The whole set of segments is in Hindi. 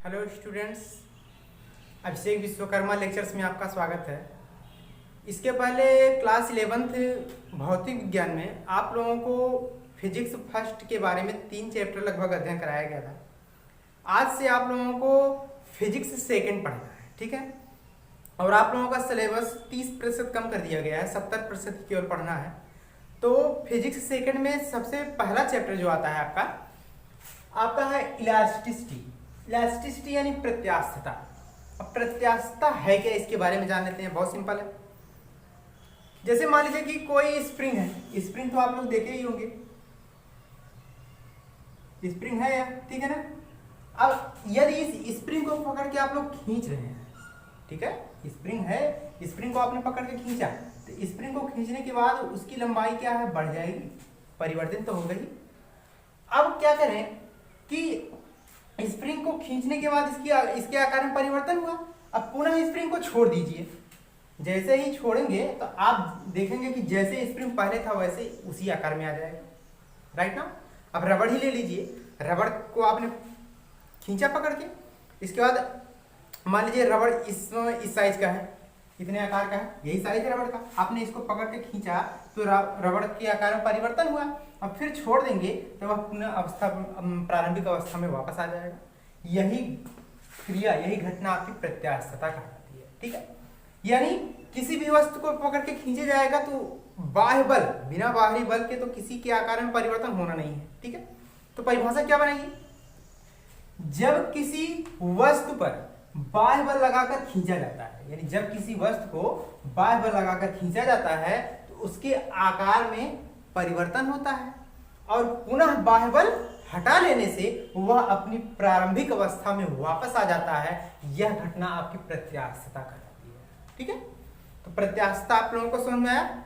हेलो स्टूडेंट्स, अभिषेक विश्वकर्मा लेक्चर्स में आपका स्वागत है। इसके पहले क्लास 11th भौतिक विज्ञान में आप लोगों को फिजिक्स फर्स्ट के बारे में 3 चैप्टर लगभग अध्ययन कराया गया था। आज से आप लोगों को फिजिक्स सेकंड पढ़ना है, ठीक है। और आप लोगों का सिलेबस 30% कम कर दिया गया है, 70% केवल पढ़ना है। तो फिजिक्स सेकंड में सबसे पहला चैप्टर जो आता है आपका है इलास्टिसिटी। इलास्टिसिटी यानी प्रत्यास्थता। अब प्रत्यास्थता है क्या, इसके बारे में जान लेते हैं। बहुत सिंपल है। जैसे मान लीजिए कि कोई स्प्रिंग है। स्प्रिंग तो आप लोग देखे ही होंगे, स्प्रिंग है या, ठीक है ना। अब यदि इस स्प्रिंग को पकड़ के आप लोग खींच रहे हैं, ठीक है, स्प्रिंग है, स्प्रिंग को आपने पकड़ के खींचा, तो स्प्रिंग को खींचने के बाद उसकी लंबाई क्या है, बढ़ जाएगी, परिवर्तन तो होगा ही। अब क्या करें कि स्प्रिंग को खींचने के बाद इसके आकार में परिवर्तन हुआ। अब पुनः स्प्रिंग को छोड़ दीजिए। जैसे ही छोड़ेंगे तो आप देखेंगे कि जैसे स्प्रिंग पहले था वैसे उसी आकार में आ जाएगा, राइट ना। अब रबड़ ही ले लीजिए। रबड़ को आपने खींचा पकड़ के, इसके बाद मान लीजिए रबड़ इस साइज का है, इतने आकार का है, यही साइज है रबड़ का। आपने इसको पकड़ के खींचा तो रबड़ के आकार में परिवर्तन हुआ। अब फिर छोड़ देंगे तो वह पुनः अवस्था, प्रारंभिक अवस्था में वापस आ जाएगा। यही क्रिया, यही घटना आपकी प्रत्यास्थता कहलाती है, ठीक है। यानी किसी भी वस्तु को पकड़ के खींचे जाएगा तो बाह्य बल, बिना बाहरी बल के तो किसी के आकार में परिवर्तन होना नहीं है, ठीक है। तो परिभाषा क्या बनेगी, जब किसी वस्तु पर बाह्य बल लगाकर खींचा जाता है, यानी जब किसी वस्तु को बाह्य बल लगाकर खींचा जाता है तो उसके आकार में परिवर्तन होता है और पुनः बाह्य बल हटा लेने से वह अपनी प्रारंभिक अवस्था में वापस आ जाता है। यह घटना आपकी प्रत्यास्थता कहलाती है, ठीक है। तो प्रत्यास्थता आप लोगों को समझ में आया।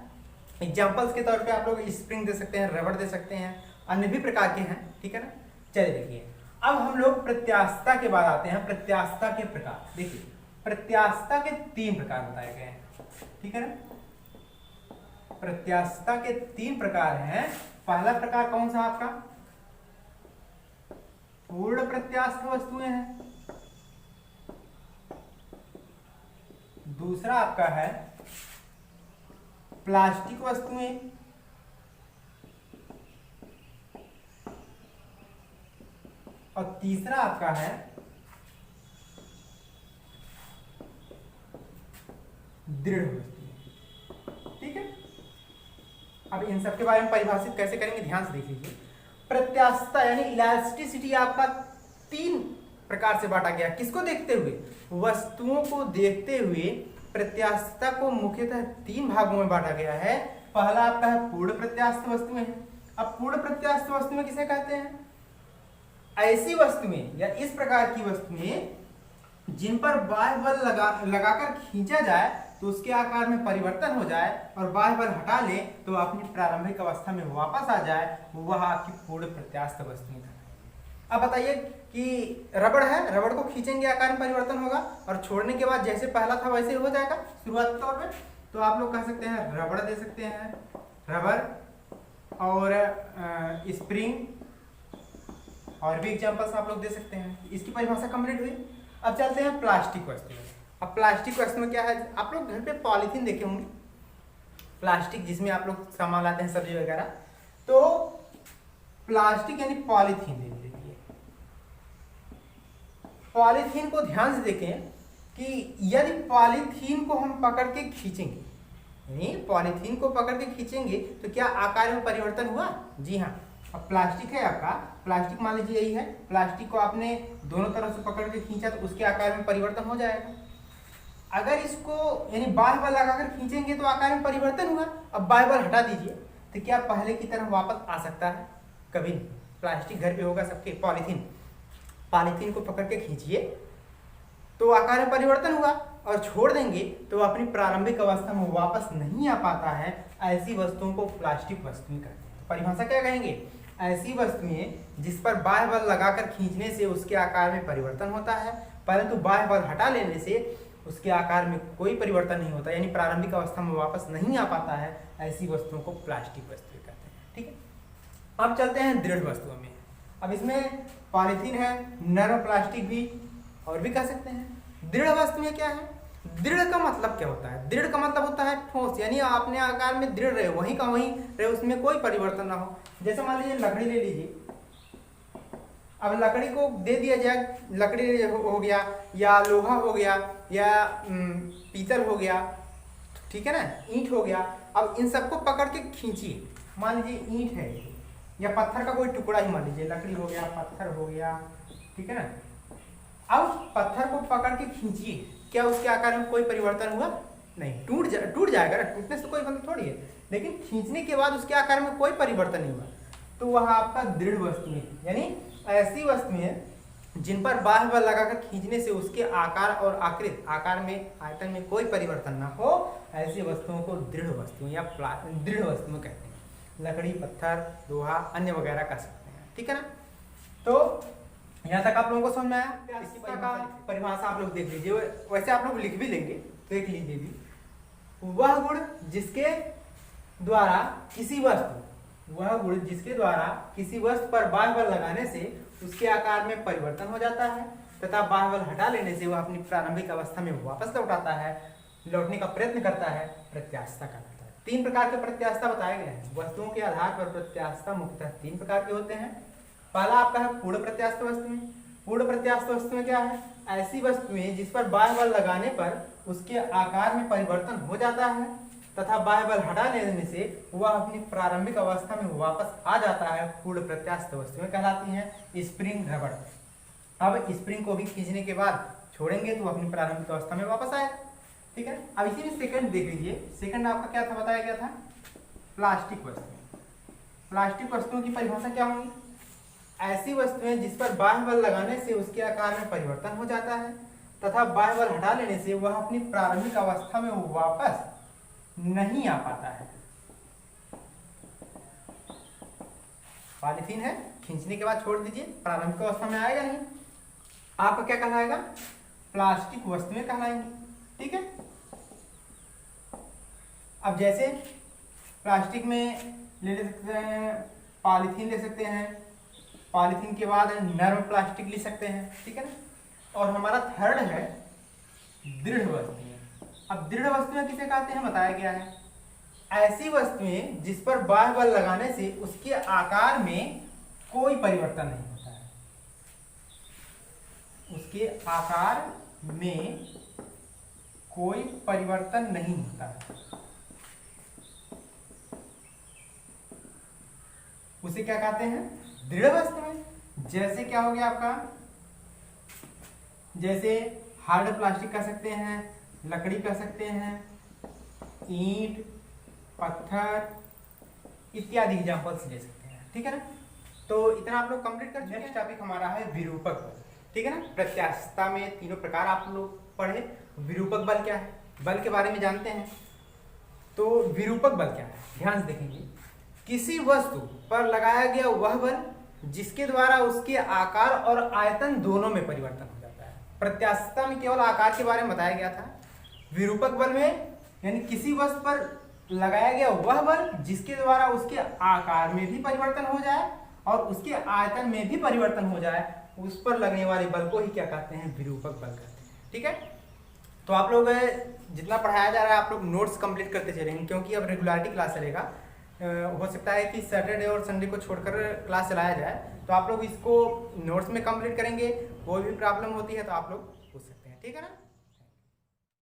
एग्जांपल्स के तौर पे आप लोग स्प्रिंग दे सकते हैं, रबड़ दे सकते हैं, अन्य भी प्रकार के हैं, ठीक है ना। चलिए देखिए, अब हम लोग प्रत्यास्थता के बाद आते हैं प्रत्यास्थता के प्रकार। देखिए, प्रत्यास्थता के 3 प्रकार बताए गए हैं, ठीक है ना। प्रत्यास्थता के 3 प्रकार हैं। पहला प्रकार कौन सा आपका, पूर्ण प्रत्यास्थ वस्तुएं हैं। दूसरा आपका है प्लास्टिक वस्तुएं। और तीसरा आपका है दृढ़ वस्तुएं, ठीक है। अब इन सब के बारे में परिभाषित कैसे करेंगे, ध्यान से देख लीजिए। प्रत्यास्थता यानी इलास्टिसिटी आपका 3 प्रकार से बांटा गया। किसको देखते हुए, वस्तुओं को देखते हुए प्रत्यास्थता को मुख्यतः 3 भागों में बांटा गया है। पहला आपका है पूर्ण प्रत्यास्थ वस्तुएं। अब पूर्ण प्रत्यास्थ वस्तुएं किसे कहते हैं, ऐसी वस्तुएं या इस प्रकार की वस्तुएं जिन पर बाह्य बल लगाकर खींचा जाए तो उसके आकार में परिवर्तन हो जाए और बाह्य बल हटा ले तो अपनी प्रारंभिक अवस्था में वापस आ जाए, वह आपकी पूर्ण प्रत्यास्थ वस्तुएं हैं। अब बताइए कि रबड़ है, रबड़ को खींचेंगे आकार में परिवर्तन होगा और छोड़ने के बाद जैसे पहला था वैसे हो जाएगा शुरुआती तौर पे। तो आप लोग कह सकते हैं रबड़ दे सकते हैं, रबड़ और स्प्रिंग, और भी एग्जांपल्स आप लोग दे सकते हैं। इसकी परिभाषा कंप्लीट हुई। अब चलते हैं प्लास्टिक वस्तु में। अब प्लास्टिक वस्तु में क्या है, आप लोग घर पे पॉलीथीन देखे होंगे, प्लास्टिक जिसमें आप लोग सामान लाते हैं सब्जी वगैरह। तो प्लास्टिक यानी पॉलीथीन ले लीजिए। पॉलीथीन को ध्यान से देखें कि यदि पॉलीथीन को हम पकड़ के खींचेंगे, यानी पॉलीथीन को पकड़ के खींचेंगे तो क्या आकार में परिवर्तन हुआ, जी हाँ। अब प्लास्टिक है आपका, प्लास्टिक मान लीजिए यही है, प्लास्टिक को आपने दोनों तरफ से पकड़ के खींचा तो उसके आकार में परिवर्तन हो जाएगा। अगर इसको यानी बाह्य बल लगाकर खींचेंगे तो आकार में परिवर्तन हुआ। अब बाह्य बल हटा दीजिए तो क्या पहले की तरह वापस आ सकता है, कभी नहीं। प्लास्टिक घर पे होगा सबके, पॉलीथीन को पकड़ के खींचिए तो आकार में परिवर्तन हुआ और छोड़ देंगे तो अपनी प्रारंभिक अवस्था में वापस नहीं आ पाता है। ऐसी वस्तुओं को प्लास्टिक वस्तुएं कहते हैं। परिभाषा क्या कहेंगे, ऐसी वस्तुएं जिस पर बाह्य बल लगाकर खींचने से उसके आकार में परिवर्तन होता है परंतु बाह्य बल हटा लेने से उसके आकार में कोई परिवर्तन नहीं होता, यानी प्रारंभिक अवस्था में वापस नहीं आ पाता है। ऐसी वस्तुओं को प्लास्टिक वस्तुएं कहते हैं, ठीक है। अब चलते हैं दृढ़ वस्तुओं में। अब इसमें पॉलीथीन है, नरम प्लास्टिक भी और भी कह सकते हैं। दृढ़ वस्तुएं क्या है? दृढ़ का मतलब क्या होता है? दृढ़ का मतलब होता है ठोस, यानी अपने आकार में दृढ़ रहे, वहीं का वहीं रहे, उसमें कोई परिवर्तन ना हो। जैसे मान लीजिए लकड़ी ले लीजिए, अब लकड़ी को दे दिया जाए, लकड़ी हो गया या लोहा हो गया या पीतल हो गया, ठीक है ना, ईंट हो गया। अब इन सबको पकड़ के खींचिए, मान लीजिए ईंट है या पत्थर का कोई टुकड़ा ही मान लीजिए, लकड़ी हो गया, पत्थर हो गया, ठीक है ना। अब पत्थर को पकड़ के खींचिए, क्या उसके आकार में कोई परिवर्तन हुआ? नहीं, टूट जाएगा ना, टूटने से कोई मतलब थोड़ी है, लेकिन खींचने के बाद उसके आकार में कोई परिवर्तन नहीं हुआ, तो वह आपका दृढ़ वस्तु है। यानी ऐसी वस्तुएं जिन पर बाह्य बल लगाकर खींचने से उसके आकार और आकार में, आयतन में कोई परिवर्तन ना हो, ऐसी वस्तुओं को दृढ़ वस्तुएं या दृढ़ वस्तुएं कहते हैं। लकड़ी, पत्थर, लोहा, अन्य वगैरह कह सकते हैं, ठीक है ना। तो यहाँ तक आप लोगों को समझ में आया? इसी का परिभाषा आप लोग देख लीजिए, वैसे आप लोग लिख भी लेंगे, देख लीजिए भी। वह गुण जिसके द्वारा किसी वस्तु पर बाह्य बल लगाने से उसके आकार में परिवर्तन हो जाता है तथा बाह्य बल हटा लेने से वह अपनी प्रारंभिक अवस्था में वापस लौटने का प्रयत्न करता है, प्रत्यास्थता कहलाता है। 3 प्रकार के प्रत्यास्थता बताए गए हैं। वस्तुओं के आधार पर प्रत्यास्थता मुख्यतः 3 प्रकार के होते हैं। पहला आपका है पूर्ण प्रत्यास्थ वस्तुएं। पूर्ण प्रत्यास्थ वस्तुएं क्या है? ऐसी वस्तुएं जिस पर बाह्य बल लगाने पर उसके आकार में परिवर्तन हो जाता है तथा बाह्य बल हटा लेने से वह अपनी प्रारंभिक अवस्था में वापस आ जाता है, पूर्ण प्रत्यास्थ वस्तुएं कहलाती हैं। स्प्रिंग, रबड़। अब स्प्रिंग को भी खींचने के बाद छोड़ेंगे तो अपनी प्रारंभिक अवस्था में वापस आए, ठीक है। अब इसी में सेकंड देख लीजिए। सेकंड आपका क्या था, बताया गया था प्लास्टिक वस्तुएं। प्लास्टिक वस्तुओं की परिभाषा क्या होगी? ऐसी वस्तुएं जिस पर बाह्य बल लगाने से उसके आकार में परिवर्तन हो जाता है तथा बाह्य बल हटा लेने से वह अपनी प्रारंभिक अवस्था में वापस नहीं आ पाता है। पॉलीथीन है, खींचने के बाद छोड़ दीजिए, प्रारंभिक अवस्था में आएगा नहीं, आपका क्या कहलाएगा? प्लास्टिक वस्तुएं कहलाएंगी, ठीक है। अब जैसे प्लास्टिक में ले सकते हैं, पॉलीथीन ले सकते हैं, पॉलीथीन के बाद नर्म प्लास्टिक ले सकते हैं, ठीक है ना। और हमारा थर्ड है दृढ़ वस्तुएं। अब दृढ़ वस्तुएं किसे कहते हैं, बताया गया है ऐसी वस्तुएं जिस पर बाह्य बल लगाने से उसके आकार में कोई परिवर्तन नहीं होता है, उसके आकार में कोई परिवर्तन नहीं होता है, उसे क्या कहते हैं? दृढ़ वस्तुएं। जैसे क्या हो गया आपका, जैसे हार्ड प्लास्टिक कह सकते हैं, लकड़ी कह सकते हैं, ईंट, पत्थर इत्यादि एग्जांपल्स ले सकते हैं, ठीक है ना। तो इतना आप लोग कंप्लीट कर चुके हैं। नेक्स्ट टॉपिक हमारा है विरूपक बल, ठीक है ना। प्रत्यास्थता में 3 प्रकार आप लोग पढ़े। विरूपक बल क्या है, बल के बारे में जानते हैं। तो विरूपक बल क्या है, ध्यान से देखेंगे। किसी वस्तु पर लगाया गया वह बल जिसके द्वारा उसके आकार और आयतन दोनों में परिवर्तन हो जाता है। प्रत्यास्थता में केवल आकार के बारे में बताया गया था। विरूपक बल में यानी किसी वस्तु पर लगाया गया वह बल जिसके द्वारा उसके आकार में भी परिवर्तन हो जाए और उसके आयतन में भी परिवर्तन हो जाए, उस पर लगने वाले बल को ही क्या कहते हैं? विरूपक बल कहते हैं, ठीक है। तो आप लोग जितना पढ़ाया जा रहा है आप लोग नोट्स कंप्लीट करते चलेंगे, क्योंकि अब रेगुलरिटी क्लास चलेगा। हो सकता है कि सैटरडे और संडे को छोड़कर क्लास चलाया जाए, तो आप लोग इसको नोट्स में कंप्लीट करेंगे। कोई भी प्रॉब्लम होती है तो आप लोग पूछ सकते हैं, ठीक है ना।